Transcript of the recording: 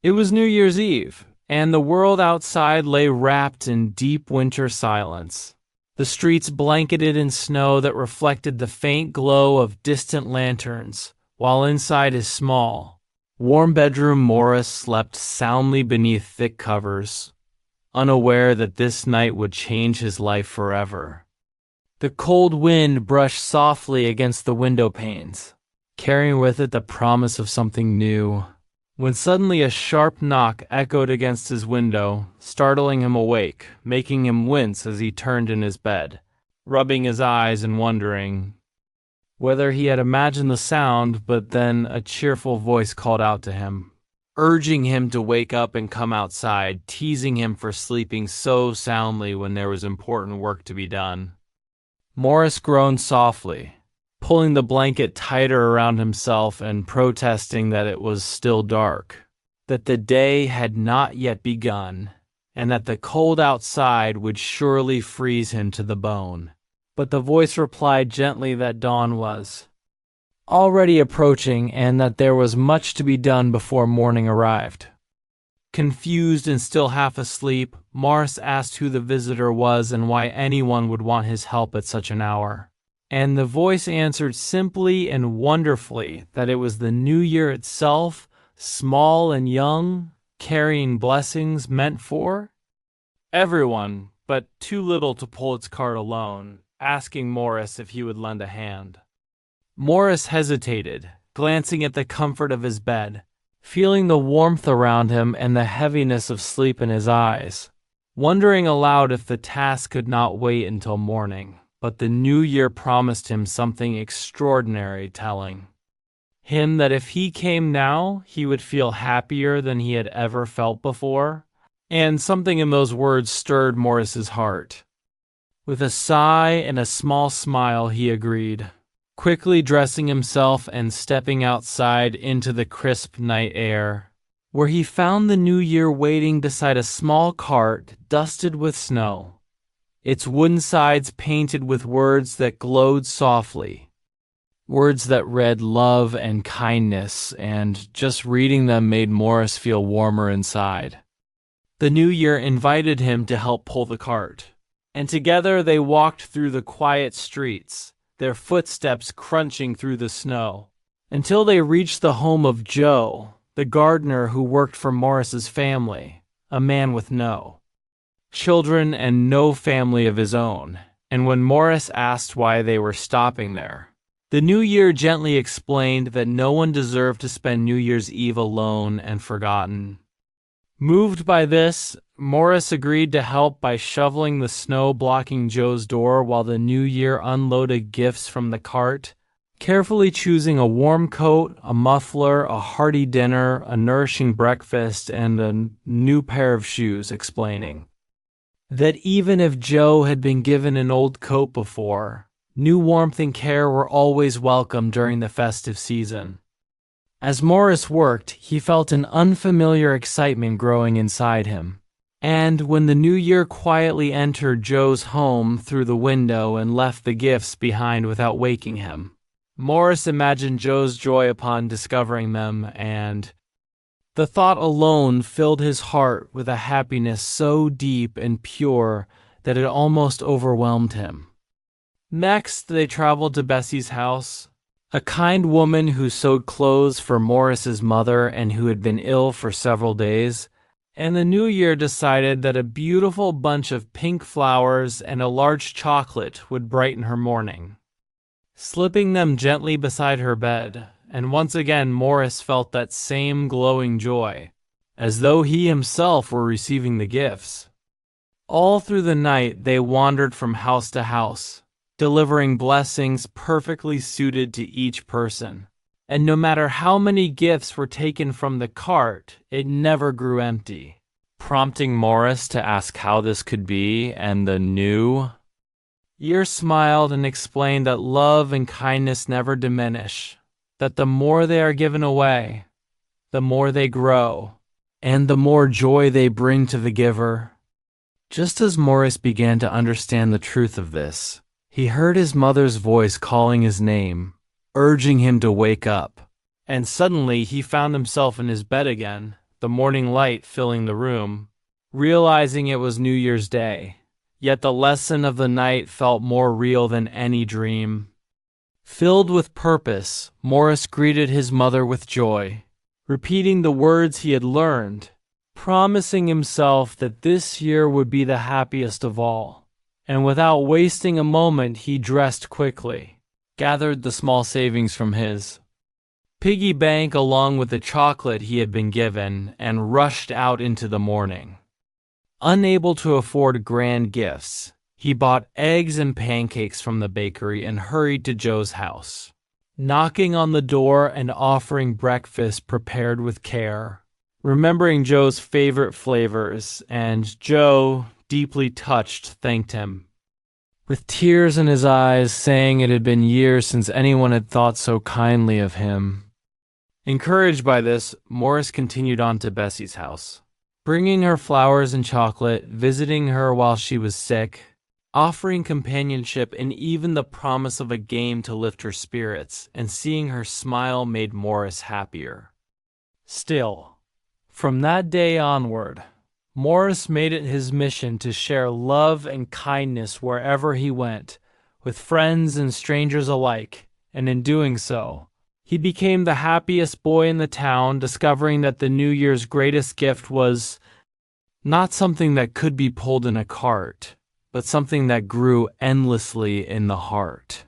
It was New Year's Eve, and the world outside lay wrapped in deep winter silence. The streets blanketed in snow that reflected the faint glow of distant lanterns, while inside his small, warm bedroom Maurice slept soundly beneath thick covers, unaware that this night would change his life forever. The cold wind brushed softly against the window panes, carrying with it the promise of something new, when suddenly a sharp knock echoed against his window, startling him awake, making him wince as he turned in his bed, rubbing his eyes and wondering whether he had imagined the sound. But then a cheerful voice called out to him, urging him to wake up and come outside, teasing him for sleeping so soundly when there was important work to be done. Maurice groaned softly, pulling the blanket tighter around himself and protesting that it was still dark, that the day had not yet begun, and that the cold outside would surely freeze him to the bone. But the voice replied gently that dawn was already approaching and that there was much to be done before morning arrived. Confused and still half asleep, Maurice asked who the visitor was and why anyone would want his help at such an hour. And the voice answered simply and wonderfully that it was the new year itself, small and young, carrying blessings meant for everyone, but too little to pull its cart alone, asking Maurice if he would lend a hand. Maurice hesitated, glancing at the comfort of his bed, feeling the warmth around him and the heaviness of sleep in his eyes, wondering aloud if the task could not wait until morning. But the new year promised him something extraordinary, telling him that if he came now, he would feel happier than he had ever felt before. And something in those words stirred Maurice's heart. With a sigh and a small smile, he agreed, quickly dressing himself and stepping outside into the crisp night air, where he found the new year waiting beside a small cart dusted with snow, its wooden sides painted with words that glowed softly, words that read love and kindness, and just reading them made Maurice feel warmer inside. The new year invited him to help pull the cart, and together they walked through the quiet streets, their footsteps crunching through the snow, until they reached the home of Joe, the gardener who worked for Maurice's family, a man with no children and no family of his own. And when Maurice asked why they were stopping there, the new year gently explained that no one deserved to spend New Year's Eve alone and forgotten. Moved by this, Maurice agreed to help by shoveling the snow blocking Joe's door while the new year unloaded gifts from the cart, carefully choosing a warm coat, a muffler, a hearty dinner, a nourishing breakfast, and a new pair of shoes, explaining that even if Joe had been given an old coat before, new warmth and care were always welcome during the festive season. As Maurice worked, he felt an unfamiliar excitement growing inside him. And when the new year quietly entered Joe's home through the window and left the gifts behind without waking him, Maurice imagined Joe's joy upon discovering them, and the thought alone filled his heart with a happiness so deep and pure that it almost overwhelmed him. Next, they traveled to Bessie's house, a kind woman who sewed clothes for Maurice's mother and who had been ill for several days, and the new year decided that a beautiful bunch of pink flowers and a large chocolate would brighten her morning. Slipping them gently beside her bed, and once again Maurice felt that same glowing joy, as though he himself were receiving the gifts. All through the night they wandered from house to house, delivering blessings perfectly suited to each person. And no matter how many gifts were taken from the cart, it never grew empty, prompting Maurice to ask how this could be, and the new year smiled and explained that love and kindness never diminish, that the more they are given away, the more they grow, and the more joy they bring to the giver. Just as Maurice began to understand the truth of this, he heard his mother's voice calling his name, urging him to wake up, and suddenly he found himself in his bed again, the morning light filling the room, realizing it was New Year's Day. Yet the lesson of the night felt more real than any dream. Filled with purpose, Maurice greeted his mother with joy, repeating the words he had learned, promising himself that this year would be the happiest of all. And without wasting a moment, he dressed quickly, gathered the small savings from his piggy bank along with the chocolate he had been given, and rushed out into the morning. Unable to afford grand gifts, he bought eggs and pancakes from the bakery and hurried to Joe's house, knocking on the door and offering breakfast prepared with care, remembering Joe's favorite flavors, and Joe, deeply touched, thanked him, with tears in his eyes, saying it had been years since anyone had thought so kindly of him. Encouraged by this, Maurice continued on to Bessie's house, bringing her flowers and chocolate, visiting her while she was sick, offering companionship and even the promise of a game to lift her spirits, and seeing her smile made Maurice happier. Still, from that day onward, Maurice made it his mission to share love and kindness wherever he went, with friends and strangers alike, and in doing so, he became the happiest boy in the town, discovering that the New Year's greatest gift was not something that could be pulled in a cart, but something that grew endlessly in the heart.